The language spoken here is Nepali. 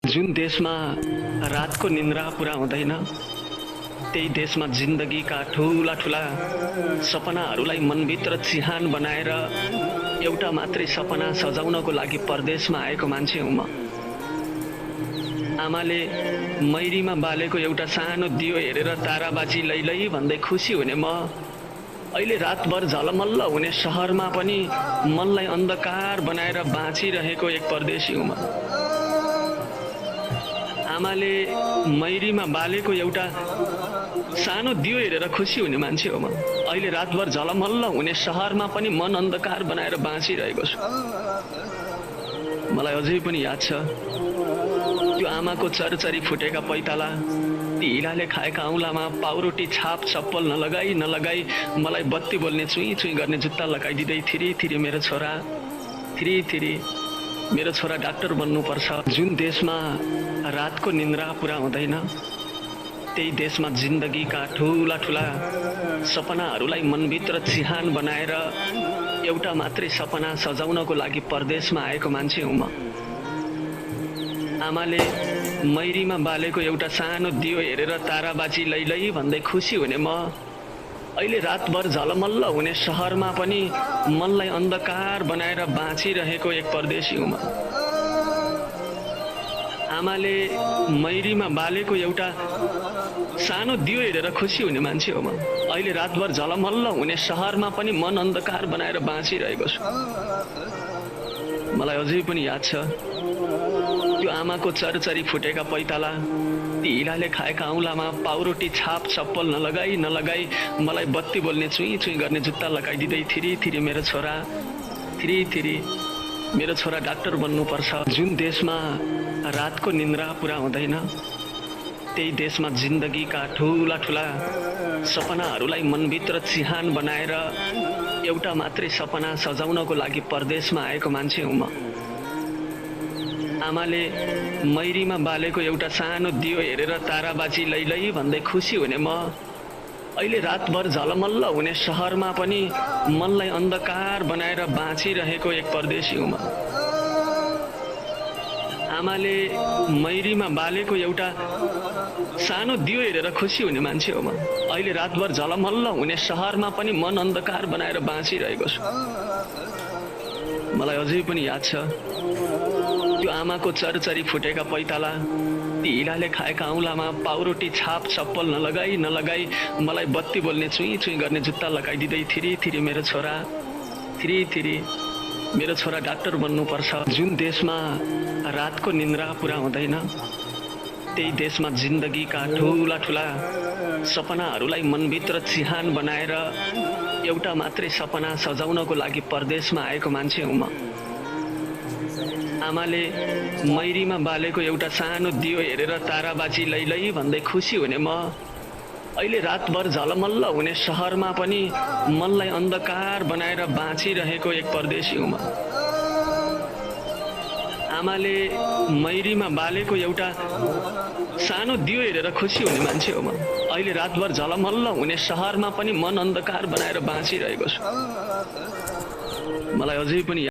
जुन देशमा रातको निन्द्रा पुरा हुँदैन, त्यही देशमा जिन्दगीका ठुला ठुला सपनाहरूलाई मनभित्र चिहान बनाएर एउटा मात्रै सपना सजाउनको लागि परदेशमा आएको मान्छे हुँ म। आमाले मैरीमा बालेको एउटा सानो दियो हेरेर ताराबाजी लैलै भन्दै खुसी हुने म अहिले रातभर झलमल्ल हुने सहरमा पनि मनलाई अन्धकार बनाएर बाँचिरहेको एक परदेशी हुँ म। आमाले मैरीमा बालेको एउटा सानो दियो हेरेर खुसी हुने मान्छे हो म। अहिले रातभर झलमल्ल हुने सहरमा पनि मन अन्धकार बनाएर बाँचिरहेको छु। मलाई अझै पनि याद छ त्यो आमाको चरचरी फुटेका पैताला, ती हिलाले खाएका औँलामा पाउरोटी छाप चप्पल नलगाई मलाई बत्ती बोल्ने चुई चुई गर्ने जुत्ता लगाइदिँदै थिरी मेरो छोरा डाक्टर बन्नुपर्छ। जुन देशमा रातको निन्द्रा पुरा हुँदैन, त्यही देशमा जिन्दगीका ठुला ठुला सपनाहरूलाई मनभित्र चिहान बनाएर एउटा मात्रै सपना सजाउनको लागि परदेशमा आएको मान्छे हुँ म। आमाले मैरीमा बालेको एउटा सानो दियो हेरेर ताराबाजी लैलै भन्दै खुसी हुने म अहिले रातभर झलमल्ल हुने सहरमा पनि मनलाई अन्धकार बनाएर बाँचिरहेको एक परदेशी हुँ म। आमाले मैरीमा बालेको एउटा सानो दियो हेरेर खुसी हुने मान्छे हो म। अहिले रातभर झलमल्ल हुने सहरमा पनि मन अन्धकार बनाएर बाँचिरहेको छु। मलाई अझै पनि याद छ त्यो आमाको चरचरी फुटेका पैताला, ती हिलाले खाएका औँलामा पाउरोटी छाप चप्पल नलगाई मलाई बत्ती बोल्ने चुई चुई गर्ने जुत्ता लगाइदिँदै थिरी मेरो छोरा डाक्टर बन्नुपर्छ। जुन देशमा रातको निन्द्रा पुरा हुँदैन, त्यही देशमा जिन्दगीका ठुला ठुला सपनाहरूलाई मनभित्र चिहान बनाएर एउटा मात्रै सपना सजाउनको लागि परदेशमा आएको मान्छे हुँ म। आमाले मैरीमा बालेको एउटा सानो दियो हेरेर ताराबाजी लैलै भन्दै खुसी हुने म अहिले रातभर झलमल्ल हुने सहरमा पनि मनलाई अन्धकार बनाएर बाँचिरहेको एक परदेशी हुँ म। आमाले मैरीमा बालेको एउटा सानो दियो हेरेर खुसी हुने मान्छे हो म। अहिले रातभर झलमल्ल हुने सहरमा पनि मन अन्धकार बनाएर बाँचिरहेको छु। मलाई अझै पनि याद छ त्यो आमाको चरचरी फुटेका पैताला, ती हिलाले खाएका औँलामा पाउरोटी छाप चप्पल नलगाई मलाई बत्ती बोल्ने चुई चुई गर्ने जुत्ता लगाइदिँदै थिरी मेरो छोरा डाक्टर बन्नुपर्छ। जुन देशमा रातको निन्द्रा पुरा हुँदैन, त्यही देशमा जिन्दगीका ठुला ठुला सपनाहरूलाई मनभित्र चिहान बनाएर एउटा मात्रै सपना सजाउनको लागि परदेशमा आएको मान्छे हुँ म। आमाले मैरीमा बालेको एउटा सानो दियो हेरेर ताराबाजी लैलै भन्दै खुसी हुने म अहिले रातभर झलमल्ल हुने सहरमा पनि मनलाई अन्धकार बनाएर बाँचिरहेको एक परदेशी हुँ म। आमाले मैरीमा बालेको एउटा सानो दियो हेरेर खुसी हुने मान्छे हो म। अहिले रातभर झलमल्ल हुने सहरमा पनि मन अन्धकार बनाएर बाँचिरहेको छु। मलाई अझै पनि